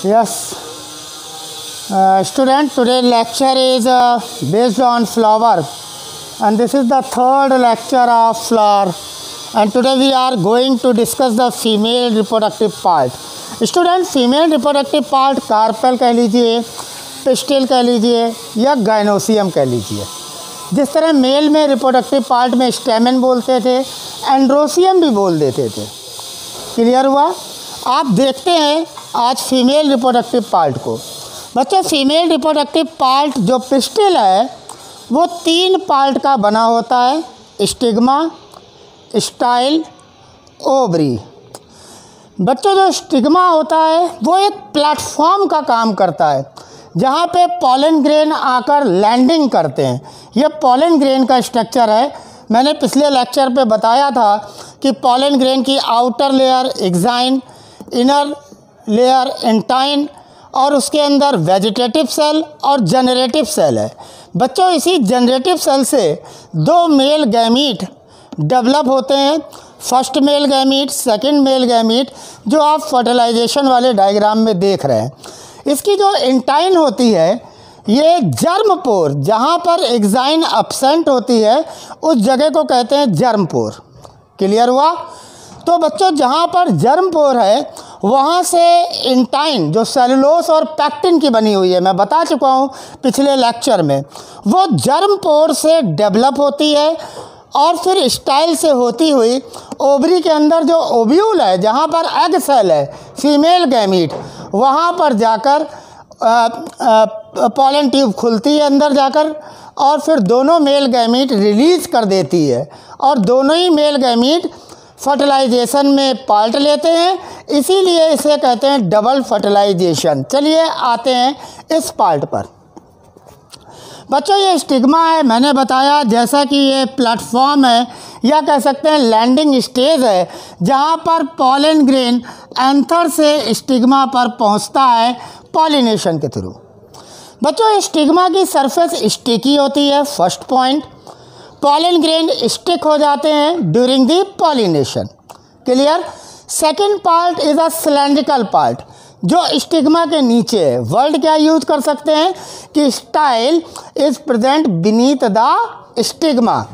Yes, student, today lecture is based on flower, and this is the third lecture of flower. And today we are going to discuss the female reproductive part. Student, female reproductive part carpel कह लीजिए, pistil कह लीजिए या gynoecium कह लीजिए. जिस तरह mail में रिप्रोडक्टिव पार्ट में स्टेमन बोलते थे, एंड्रोसियम भी बोल देते थे. क्लियर हुआ? आप देखते हैं आज फीमेल रिप्रोडक्टिव पार्ट को. बच्चों, फीमेल रिप्रोडक्टिव पार्ट जो पिस्टिल है वो 3 पार्ट का बना होता है: स्टिग्मा, स्टाइल, ओवरी. बच्चों, जो स्टिग्मा होता है वो एक प्लेटफॉर्म का काम करता है जहाँ पे पॉलन ग्रेन आकर लैंडिंग करते हैं. ये पॉलन ग्रेन का स्ट्रक्चर है. मैंने पिछले लेक्चर पे बताया था कि पॉलन ग्रेन की outer layer exine, inner layer एंटाइन और उसके अंदर वेजिटेटिव सेल और जनरेटिव सेल है. बच्चों, इसी जनरेटिव सेल से 2 मेल गैमीट डेवलप होते हैं. First male gamete, second male gamete, जो आप फर्टिलाइजेशन वाले डायग्राम में देख रहे हैं. इसकी जो एंटाइन होती है ये जर्म पोर, जहाँ पर एक्साइन एब्सेंट होती है उस जगह को कहते हैं जर्म पोर. क्लियर हुआ? तो बच्चों, जहाँ पर जर्म पोर है वहाँ से इंटाइन जो सेलुलोस और पैक्टिन की बनी हुई है, मैं बता चुका हूँ पिछले लेक्चर में, वो जर्म पोर से डेवलप होती है और फिर स्टाइल से होती हुई ओवरी के अंदर जो ओव्यूल है, जहाँ पर एग सेल है, फीमेल गैमीट, वहाँ पर जाकर पॉलन ट्यूब खुलती है अंदर जाकर और फिर दोनों मेल गैमीट रिलीज़ कर देती है और दोनों ही मेल गैमीट फर्टिलाइजेशन में पार्ट लेते हैं. इसीलिए इसे कहते हैं डबल फर्टिलाइजेशन. चलिए आते हैं इस पार्ट पर. बच्चों, ये स्टिग्मा है, मैंने बताया जैसा कि ये प्लेटफॉर्म है या कह सकते हैं लैंडिंग स्टेज है जहाँ पर पॉलन ग्रेन एंथर से स्टिग्मा पर पहुँचता है पॉलिनेशन के थ्रू. बच्चों, स्टिग्मा की सरफेस स्टिकी होती है. First point, pollen grain stick हो जाते हैं during the pollination. Clear? Second part is a cylindrical part जो स्टिग्मा के नीचे है. वर्ड क्या यूज कर सकते हैं कि style is present beneath the stigma,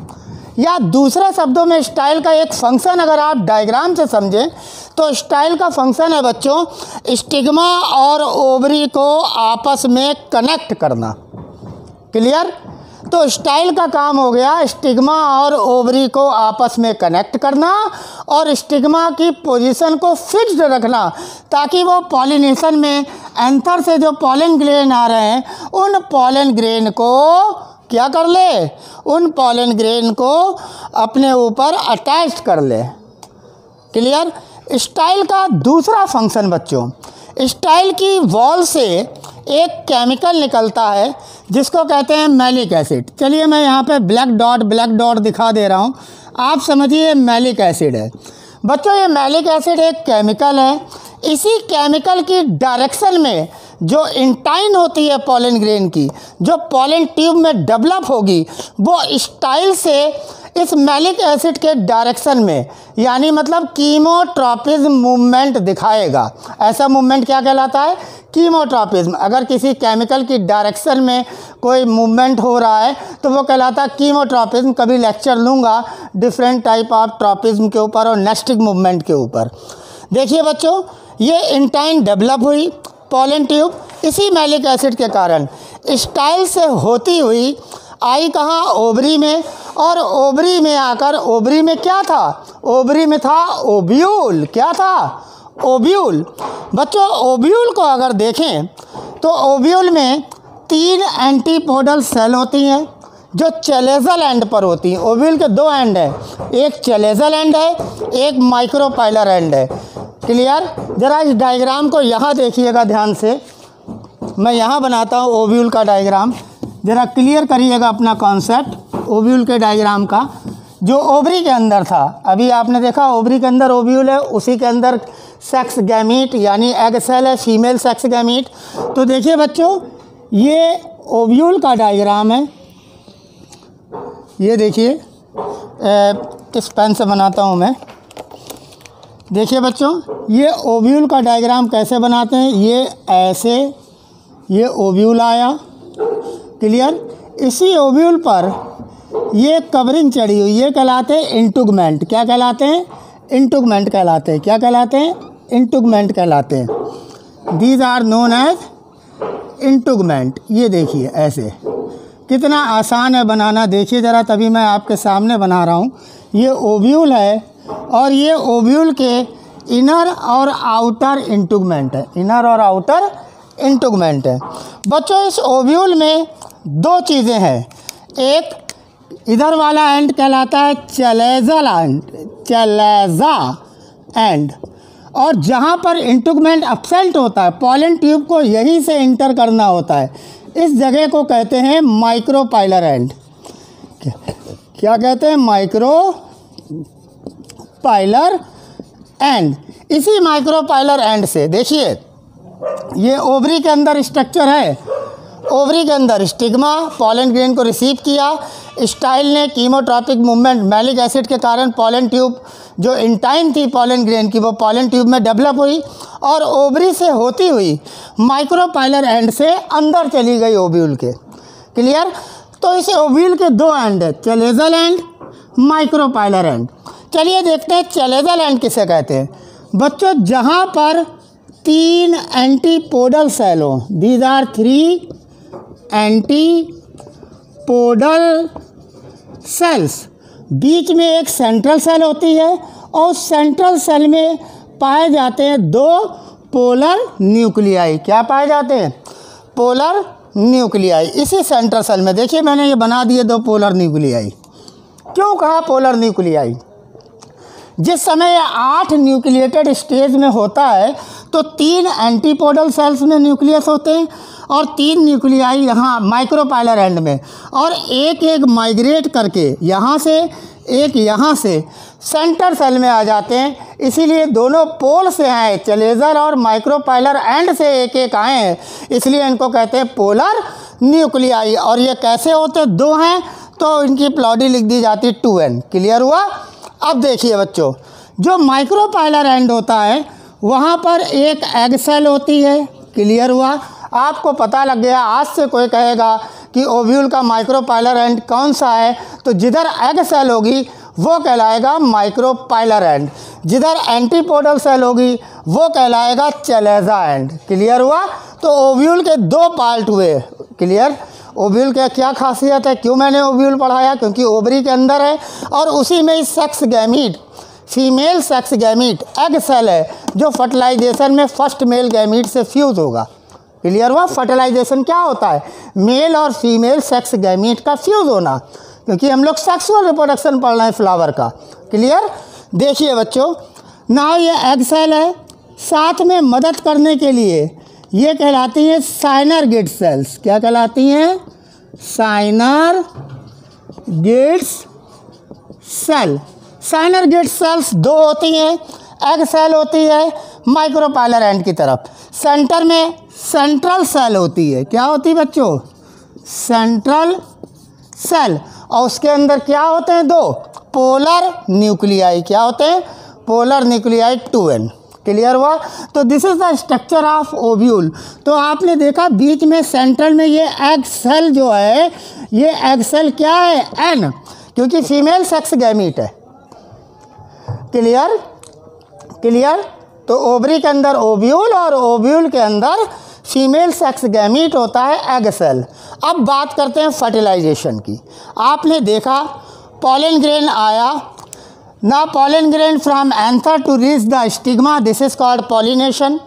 या दूसरे शब्दों में स्टाइल का एक फंक्शन अगर आप डायग्राम से समझें तो स्टाइल का फंक्शन है बच्चों स्टिग्मा और ओवरी को आपस में कनेक्ट करना. क्लियर? तो स्टाइल का काम हो गया स्टिग्मा और ओवरी को आपस में कनेक्ट करना और स्टिग्मा की पोजीशन को फिक्स्ड रखना ताकि वो पॉलिनेशन में एंथर से जो पॉलन ग्रेन आ रहे हैं उन पॉलन ग्रेन को क्या कर ले, उन पॉलन ग्रेन को अपने ऊपर अटैच कर ले. क्लियर? स्टाइल का दूसरा फंक्शन बच्चों, स्टाइल की वॉल से एक केमिकल निकलता है जिसको कहते हैं मैलिक एसिड. चलिए मैं यहाँ पे ब्लैक डॉट दिखा दे रहा हूँ, आप समझिए मैलिक एसिड है. बच्चों, ये मैलिक एसिड एक केमिकल है. इसी केमिकल की डायरेक्शन में जो इंटाइन होती है पॉलन ग्रेन की, जो पॉलन ट्यूब में डेवलप होगी, वो स्टाइल से इस मैलिक एसिड के डायरेक्शन में, यानी मतलब कीमोट्रॉपिज्म मूवमेंट दिखाएगा. ऐसा मूवमेंट क्या कहलाता है? कीमोट्रॉपिज्म. अगर किसी केमिकल की डायरेक्शन में कोई मूवमेंट हो रहा है तो वो कहलाता है कीमोट्रॉपिज्म. कभी लेक्चर लूँगा डिफरेंट टाइप ऑफ ट्रॉपिज्म के ऊपर और नेस्टिक मूवमेंट के ऊपर. देखिए बच्चों, ये इंटाइन डेवलप हुई पॉलन ट्यूब इसी मैलिक एसिड के कारण स्टाइल से होती हुई आई कहाँ? ओवरी में. और ओवरी में आकर, ओवरी में क्या था? ओवरी में था ओव्यूल. क्या था? ओव्यूल. बच्चों, ओव्यूल को अगर देखें तो ओव्यूल में 3 एंटीपोडल सेल होती हैं जो चेलेजल एंड पर होती हैं. ओव्यूल के 2 एंड हैं, एक चेलेजल एंड है, एक माइक्रोपाइलर एंड है. क्लियर? ज़रा इस डायग्राम को यहाँ देखिएगा ध्यान से. मैं यहाँ बनाता हूँ ओव्यूल का डायग्राम, ज़रा क्लियर करिएगा अपना कॉन्सेप्ट ओव्यूल के डायग्राम का. जो ओवरी के अंदर था, अभी आपने देखा ओवरी के अंदर ओव्यूल है, उसी के अंदर सेक्स गैमीट यानी एग सेल है, फीमेल सेक्स गैमीट. तो देखिए बच्चों, ये ओव्यूल का डायग्राम है. ये देखिए, किस पेन से बनाता हूँ मैं. देखिए बच्चों, ये ओव्यूल का डायग्राम कैसे बनाते हैं। ये ऐसे, ये ओव्यूल आया, क्लियर। इसी ओव्यूल पर ये कवरिंग चढ़ी हुई, ये कहलाते हैं इंटुगमेंट। क्या कहलाते हैं? इंटुगमेंट कहलाते हैं। क्या कहलाते हैं? इंटुगमेंट कहलाते हैं। These are known as integument. ये देखिए ऐसे, कितना आसान है बनाना। देखिए ज़रा, तभी मैं आपके सामने बना रहा हूँ। ये ओव्यूल है और ये ओव्यूल के इनर और आउटर इंटुगमेंट है। इनर और आउटर इंटुगमेंट है। बच्चों, इस ओव्यूल में दो चीज़ें हैं। एक इधर वाला एंड कहलाता है चलेज़ल एंड, चलेज़ा एंड, और जहाँ पर इंटुगमेंट एब्सेंट होता है, पॉलन ट्यूब को यहीं से इंटर करना होता है, इस जगह को कहते हैं माइक्रोपाइलर एंड। क्या कहते हैं? Micropylar and. इसी माइक्रोपाइलर एंड से देखिए, ये ओवरी के अंदर स्ट्रक्चर है। ओवरी के अंदर स्टिग्मा पॉलन ग्रेन को रिसीव किया, स्टाइल ने कीमोट्रॉपिक मूवमेंट मैलिक एसिड के कारण पॉलन ट्यूब जो इंटाइन थी पॉलन ग्रेन की, वो पॉलन ट्यूब में डेवलप हुई और ओवरी से होती हुई माइक्रोपाइलर एंड से अंदर चली गई ओव्यूल के। क्लियर। तो इस ओव्यूल के दो एंड है, चलेज़ल एंड, माइक्रोपाइलर एंड। चलिए देखते हैं चलेज़ल एंड किसे कहते हैं। बच्चों, जहाँ पर 3 एंटीपोडल सेल हो, दीज आर 3 एंटीपोडल सेल्स, बीच में एक सेंट्रल सेल होती है और सेंट्रल सेल में पाए जाते हैं 2 पोलर न्यूक्लियाई। क्या पाए जाते हैं? Polar nuclei. इसी सेंट्रल सेल में देखिए, मैंने ये बना दिए 2 पोलर न्यूक्लियाई। क्यों कहा पोलर न्यूक्लियाई? जिस समय 8 न्यूक्लिएटेड स्टेज में होता है तो 3 एंटीपोडल सेल्स में न्यूक्लियस होते हैं और 3 न्यूक्लियाई यहाँ माइक्रोपाइलर एंड में, और एक एक माइग्रेट करके यहाँ से एक यहाँ से सेंटर सेल में आ जाते हैं। इसीलिए दोनों पोल से आए, चलेज़ल और माइक्रोपाइलर एंड से एक एक आए हैं, इसलिए इनको कहते हैं पोलर न्यूक्लियाई। और ये कैसे होते? 2 हैं तो इनकी प्लॉडी लिख दी जाती 2n। क्लियर हुआ। अब देखिए बच्चों, जो माइक्रोपाइलर एंड होता है वहाँ पर एक एग सेल होती है। क्लियर हुआ। आपको पता लग गया। आज से कोई कहेगा कि ओव्यूल का माइक्रोपाइलर एंड कौन सा है, तो जिधर एग सेल होगी वो कहलाएगा माइक्रोपाइलर एंड, जिधर एंटीपोडल सेल होगी वो कहलाएगा चलेज़ा एंड। क्लियर हुआ। तो ओव्यूल के 2 पार्ट हुए। क्लियर। ओव्यूल का क्या खासियत है, क्यों मैंने ओव्यूल पढ़ाया? क्योंकि ओवरी के अंदर है और उसी में sex gamete, female sex gamete egg cell है जो फर्टिलाइजेशन में फर्स्ट मेल गैमीट से फ्यूज़ होगा। क्लियर हुआ। फर्टिलाइजेशन क्या होता है? मेल और फीमेल सेक्स गैमीट का फ्यूज़ होना, क्योंकि हम लोग सेक्सुअल रिप्रोडक्शन पढ़ रहे हैं फ्लावर का। क्लियर। देखिए बच्चों, ना ये एग सेल है, साथ में मदद करने के लिए ये कहलाती हैं साइनरगिड सेल्स। क्या कहलाती हैं? साइनरगिड्स सेल। साइनरगिड सेल्स 2 होती हैं, एग सेल होती है माइक्रोपाइलर एंड की तरफ, सेंटर में सेंट्रल सेल होती है। क्या होती है बच्चों? Central cell. और उसके अंदर क्या होते हैं? 2 पोलर न्यूक्लियाई। क्या होते हैं? Polar nuclei 2n। क्लियर हुआ। तो this is the structure of ovule. तो आपने देखा बीच में सेंट्रल में ये एग सेल जो है, ये एग सेल क्या है? n, क्योंकि फीमेल सेक्स गैमीट है। क्लियर। क्लियर। तो ओवरी के अंदर ओव्यूल और ओव्यूल के अंदर फीमेल सेक्स गैमीट होता है एग सेल। अब बात करते हैं फर्टिलाइजेशन की। आपने देखा पॉलन ग्रेन आया, ना pollen grain from anther to reach the stigma, this is called pollination.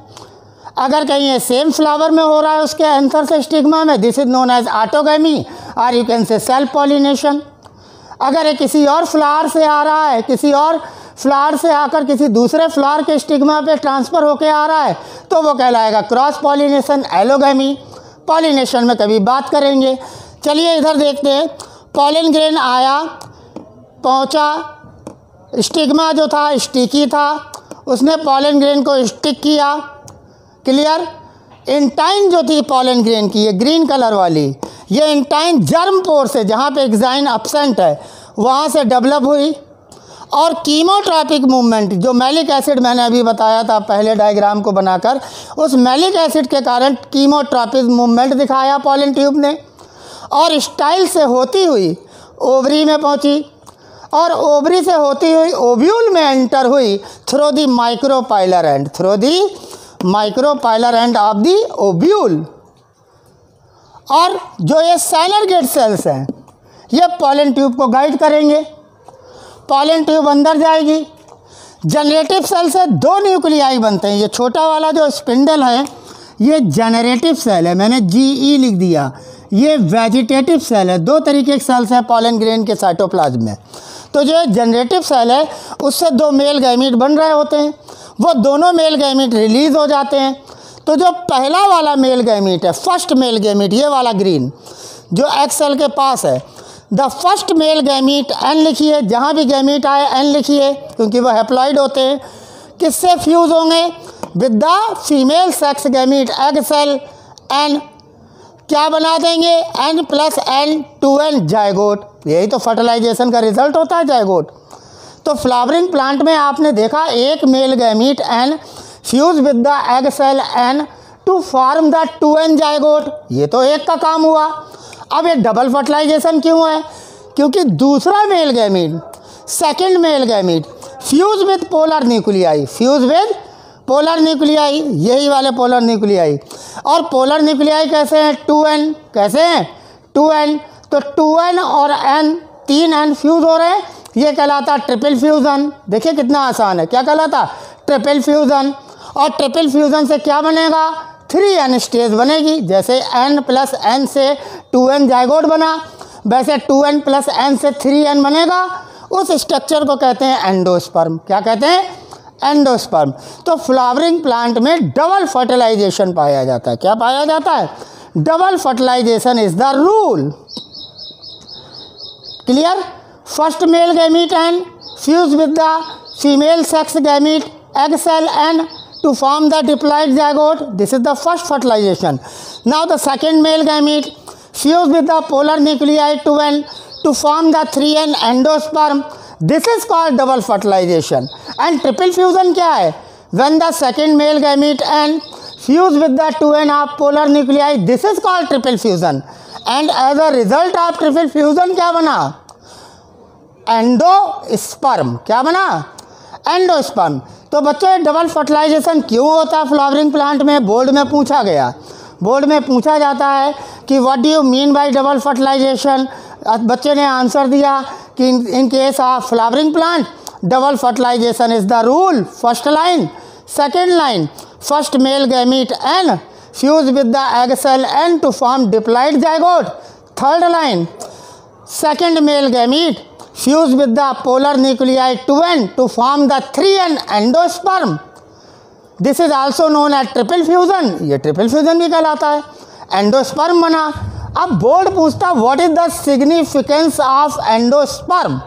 अगर कहीं ये सेम फ्लावर में हो रहा है उसके एंथर से स्टिग्मा में, this is known as autogamy और you can say self pollination. अगर ये किसी और फ्लावर से आ रहा है, किसी और फ्लावर से आकर किसी दूसरे फ्लावर के स्टिग्मा पे ट्रांसफ़र होके आ रहा है, तो वो कहलाएगा क्रॉस पॉलिनेशन, एलोगैमी। पॉलिनेशन में कभी बात करेंगे। चलिए इधर देखते हैं। पॉलन ग्रेन आया, पहुंचा, स्टिग्मा जो था स्टिकी था, उसने पॉलन ग्रेन को स्टिक किया। क्लियर। इंटाइन जो थी पॉलन ग्रेन की, ये ग्रीन कलर वाली, ये इंटाइन जर्म पोर से, जहाँ पे एग्जाइन एब्सेंट है, वहाँ से डेवलप हुई और कीमोट्रॉपिक मूवमेंट, जो मैलिक एसिड मैंने अभी बताया था पहले डायग्राम को बनाकर, उस मैलिक एसिड के कारण कीमोट्रॉपिक मूवमेंट दिखाया पॉलन ट्यूब ने, और स्टाइल से होती हुई ओवरी में पहुंची, और ओवरी से होती हुई ओव्यूल में एंटर हुई through the micropylar and, through the micropylar end of the ovule. और जो ये साइनरगेट सेल्स हैं ये पॉलन ट्यूब को गाइड करेंगे। पॉलन ट्यूब अंदर जाएगी। जनरेटिव सेल से दो न्यूक्लियाई बनते हैं। ये छोटा वाला जो स्पिंडल है ये जनरेटिव सेल है, मैंने GE लिख दिया। ये वेजिटेटिव सेल है। दो तरीके के सेल्स हैं पॉलन ग्रेन के साइटोप्लाज्म में। तो जो जनरेटिव सेल है उससे दो मेल गैमीट बन रहे होते हैं, वो दोनों मेल गैमीट रिलीज़ हो जाते हैं। तो जो पहला वाला मेल गैमीट है, फर्स्ट मेल गैमीट, ये वाला ग्रीन जो एक्स सेल के पास है, the first male gamete N लिखिए, जहाँ भी गैमीट आए N लिखिए क्योंकि वो हैप्लॉइड होते हैं। किससे फ्यूज़ होंगे? With the female sex gamete egg cell N। क्या बना देंगे? N + N 2N zygote. यही तो फर्टिलाइजेशन का रिजल्ट होता है, जायगोट। तो फ्लावरिंग प्लांट में आपने देखा एक male gamete N fuse with the egg cell N to form the 2N zygote. ये तो एक का काम हुआ। अब ये डबल फर्टिलाइजेशन क्यों है? क्योंकि दूसरा male gamete, second mail gamete fuse with polar nuclei, fuse with polar nuclei, यही वाले पोलर न्यूक्लियाई। और पोलर न्यूक्लियाई कैसे हैं? 2N। कैसे हैं? 2N। तो 2N और N, 3N फ्यूज़ हो रहे हैं, ये कहलाता ट्रिपल फ्यूज़न। देखिए कितना आसान है। क्या कहलाता? Triple fusion. और ट्रिपल फ्यूज़न से क्या बनेगा? 3N स्टेज बनेगी। जैसे N + N से 2N जायगोट बना, वैसे 2N + N से 3N बनेगा। उस स्ट्रक्चर को कहते हैं एंडोस्पर्म। क्या कहते हैं? एंडोस्पर्म। तो फ्लावरिंग प्लांट में डबल फर्टिलाइजेशन पाया जाता है। क्या पाया जाता है? Double fertilisation is the rule. Clear? First male gamete N fuse with the female sex gamete egg cell N to form the diploid zygote. This is the first fertilization. Now the second male gamete fuse with the polar nuclei 2N to form the 3N endosperm. This is called double fertilization. And triple fusion क्या है? When the second male gamete N fuse with the 2N of polar nuclei, this is called triple fusion. And as a result of triple fusion क्या बना? Endosperm. क्या बना? Endosperm. तो बच्चों double fertilisation क्यों होता है फ्लावरिंग प्लांट में? बोर्ड में पूछा गया। बोर्ड में पूछा जाता है कि what do you mean by double fertilisation. बच्चे ने आंसर दिया कि in case of flowering plant double fertilisation is the rule. First line. Second line, first male gamete N fuse with the egg cell N to form diploid zygote. Third line, second male gamete fuse with the polar nuclei 2N to form the 3N endosperm. This is also known as triple fusion. ये triple fusion भी कहलाता है। Endosperm बना। अब board पूछता what is the significance of endosperm.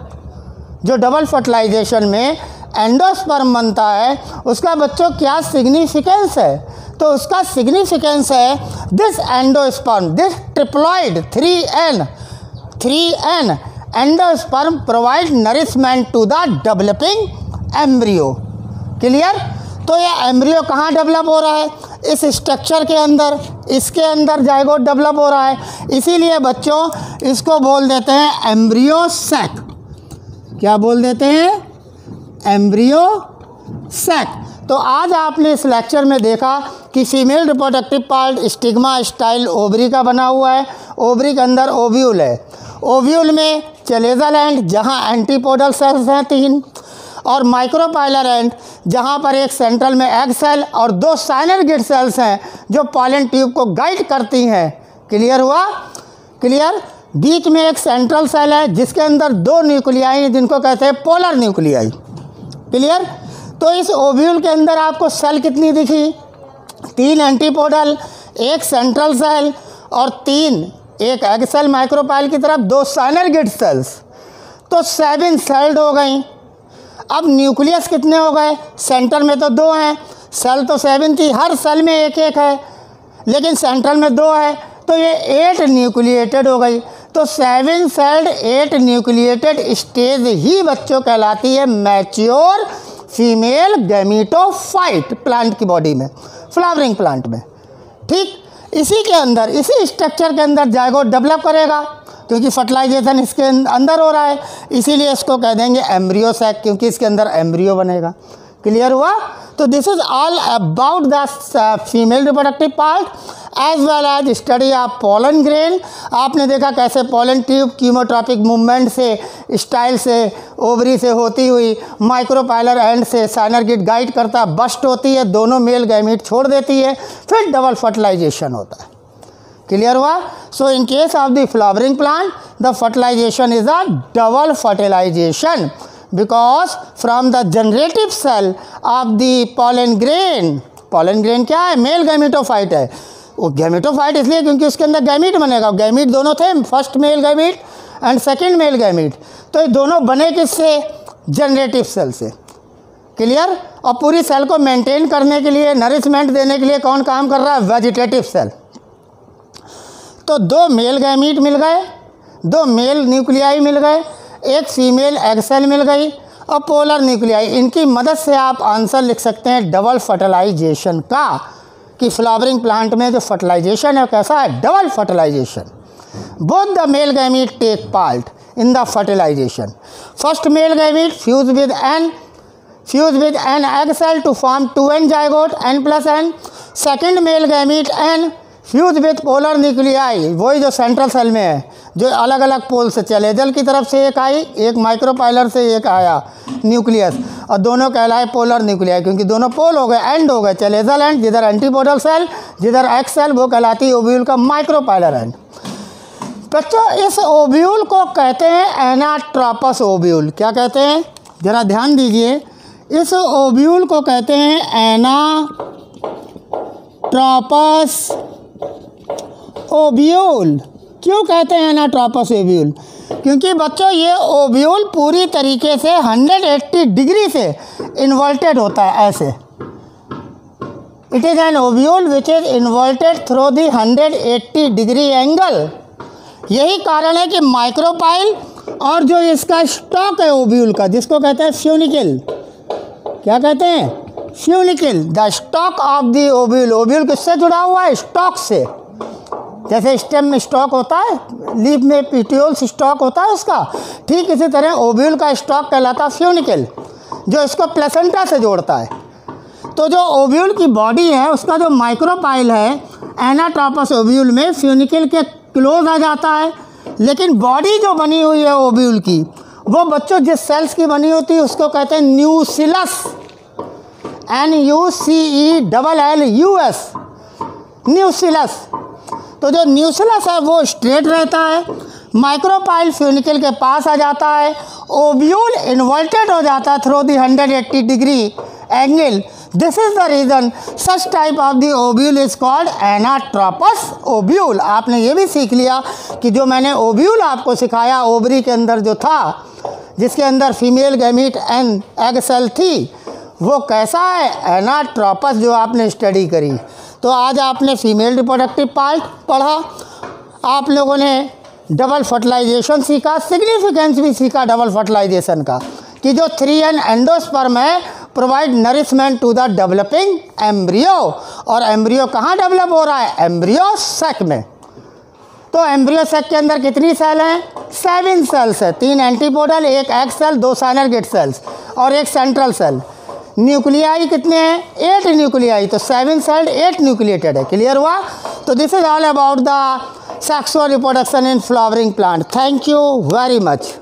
जो double fertilisation में endosperm बनता है उसका बच्चों क्या सिग्निफिकेंस है? तो उसका सिग्निफिकेंस है this endosperm, this triploid 3N endosperm provide nourishment to the developing embryo. Clear? तो ये एम्ब्रियो कहाँ डेवलप हो रहा है? इस स्ट्रक्चर के अंदर, इसके अंदर जायगोट डेवलप हो रहा है। इसीलिए बच्चों इसको बोल देते हैं एम्ब्रियो सैक। क्या बोल देते हैं? Embryo sac. तो आज आपने इस लेक्चर में देखा कि female reproductive part stigma style ovary का बना हुआ है। ओवरी के अंदर ओव्यूल है। ओव्यूल में चलेजल एंड जहाँ एंटीपोडल सेल्स हैं 3, और माइक्रोपाइलर एंड जहाँ पर एक सेंट्रल में एग सेल और 2 साइनरगेट सेल्स हैं जो पॉलन ट्यूब को गाइड करती हैं। क्लियर हुआ? क्लियर? बीच में एक सेंट्रल सेल है जिसके अंदर 2 न्यूक्लियाई हैं जिनको कहते हैं पोलर न्यूक्लियाई। क्लियर? तो इस ओव्यूल के अंदर आपको सेल कितनी दिखी? 3 एंटीपोडल, 1 सेंट्रल सेल और 3 एक एग सेल माइक्रोपाइल की तरफ, 2 साइनरगेट सेल्स। तो 7 सेल्ड हो गई। अब न्यूक्लियस कितने हो गए? सेंटर में तो 2 हैं, सेल तो 7 थी, हर सेल में 1-1 है, लेकिन सेंट्रल में 2 है, तो ये 8 न्यूक्लिएटेड हो गई। तो 7 सेल्ड 8 न्यूक्लिएटेड स्टेज ही बच्चों कहलाती है मैच्योर फीमेल गैमीटोफाइट प्लांट की बॉडी में, फ्लावरिंग प्लांट में। ठीक, इसी के अंदर, इसी स्ट्रक्चर के अंदर जायगोट डेवलप करेगा, क्योंकि फर्टिलाइजेशन इसके अंदर हो रहा है, इसीलिए इसको कह देंगे एम्ब्रियो सैक, क्योंकि इसके अंदर एम्ब्रियो बनेगा। क्लियर हुआ? तो this is all about the female reproductive part as well as study of pollen grain. आपने देखा कैसे पोलन ट्यूब कीमोट्रॉपिक मूवमेंट से, स्टाइल से, ओवरी से होती हुई माइक्रोपाइलर एंड से साइनरगिड गाइड करता, बस्ट होती है, दोनों मेल गैमीट छोड़ देती है, फिर डबल फर्टिलाइजेशन होता है। क्लियर हुआ? So in case of the flowering plant the fertilization is a double fertilization because from the generative cell of the pollen grain क्या है? मेल गैमीटोफाइट है। वो गैमीटोफाइट इसलिए क्योंकि उसके अंदर गैमीट बनेगा, गैमीट दोनों थे, first male gamete and second male gamete, तो ये दोनों बने किससे? जनरेटिव सेल से। क्लियर? और पूरी सेल को मेंटेन करने के लिए, नरिशमेंट देने के लिए कौन काम कर रहा है? Vegetative cell. तो 2 मेल गैमीट मिल गए, 2 मेल न्यूक्लियाई मिल गए, एक फीमेल एग सेल मिल गई और पोलर न्यूक्लियाई। इनकी मदद से आप आंसर लिख सकते हैं डबल फर्टिलाइजेशन का, कि फ्लावरिंग प्लांट में जो फर्टिलाइजेशन है कैसा है? Double fertilisation. Both the male gamete take part in the fertilisation. First male gamete fuse with an egg cell to form 2n zygote n+n। Second male gamete n fuse with polar nuclei, वही जो central cell में है, जो अलग अलग पोल से चले, जल की तरफ से एक आई, एक माइक्रोपाइलर से एक आया न्यूक्लियस, और दोनों कहलाए पोलर न्यूक्लियाई, क्योंकि दोनों पोल हो गए, एंड हो गए, चलेजल एंड, जिधर एंटीपोडल सेल, जिधर एक्स सेल, वो कहलाती है ओव्यूल का माइक्रोपाइलर एंड। बच्चों, इस ओव्यूल को कहते हैं एनाट्रोपस ओव्यूल। क्या कहते हैं? जरा ध्यान दीजिए, इस ओव्यूल को कहते हैं एनाट्रोपस ओव्यूल। क्यों कहते हैं एनाट्रोपस ओव्यूल? क्योंकि बच्चों ये ओव्यूल पूरी तरीके से 180 डिग्री से इन्वर्टेड होता है, ऐसे। It is an ovule which is inverted through the 180 degree angle. यही कारण है कि माइक्रोपाइल और जो इसका स्टॉक है ओव्यूल का, जिसको कहते हैं फ्यूनिकल, क्या कहते हैं? Funicle. The stock of the ovule, ovule किससे जुड़ा हुआ है? स्टॉक से। जैसे स्टेम में स्टॉक होता है, लीफ में पिटियोल्स स्टॉक होता है उसका, ठीक इसी तरह ओव्यूल का स्टॉक कहलाता है फ्यूनिकल, जो इसको प्लेसेंटा से जोड़ता है। तो जो ओव्यूल की बॉडी है, उसका जो माइक्रोपाइल है एनाट्रोपस ओव्यूल में फ्यूनिकल के क्लोज आ जाता है, लेकिन बॉडी जो बनी हुई है ओव्यूल की, वो बच्चों जिस सेल्स की बनी होती है उसको कहते हैं न्यूसिलस, NUCELLUS, न्यूसिलस। तो जो न्यूसिलस है वो स्ट्रेट रहता है, माइक्रोपाइल फ्यूनिकल के पास आ जाता है, ओव्यूल इन्वर्टेड हो जाता है through the 180 degree angle. This is the reason such type of the ovule is called anatropous ovule. आपने ये भी सीख लिया कि जो मैंने ओव्यूल आपको सिखाया, ओवरी के अंदर जो था, जिसके अंदर female gamete and egg cell थी, वो कैसा है? एनाट्रोपस, जो आपने स्टडी करी। तो आज आपने फीमेल रिप्रोडक्टिव पार्ट पढ़ा, आप लोगों ने डबल फर्टिलाइजेशन सीखा, सिग्निफिकेंस भी सीखा डबल फर्टिलाइजेशन का, कि जो 3n एंडोस्पर्म है provide nourishment to the developing embryo. और एम्ब्रियो कहाँ डेवलप हो रहा है? एम्ब्रियो सैक में। तो एम्ब्रियो सैक के अंदर कितनी सेल हैं? 7 सेल्स है, 3 एंटीपोडल, एक एग सेल, 2 साइनरगिड सेल्स और एक सेंट्रल सेल। न्यूक्लियाई कितने हैं? 8 न्यूक्लियाई। तो 7 सेल्ड 8 न्यूक्लिएटेड है। क्लियर हुआ? तो this is all about the sexual reproduction in flowering plant. Thank you very much.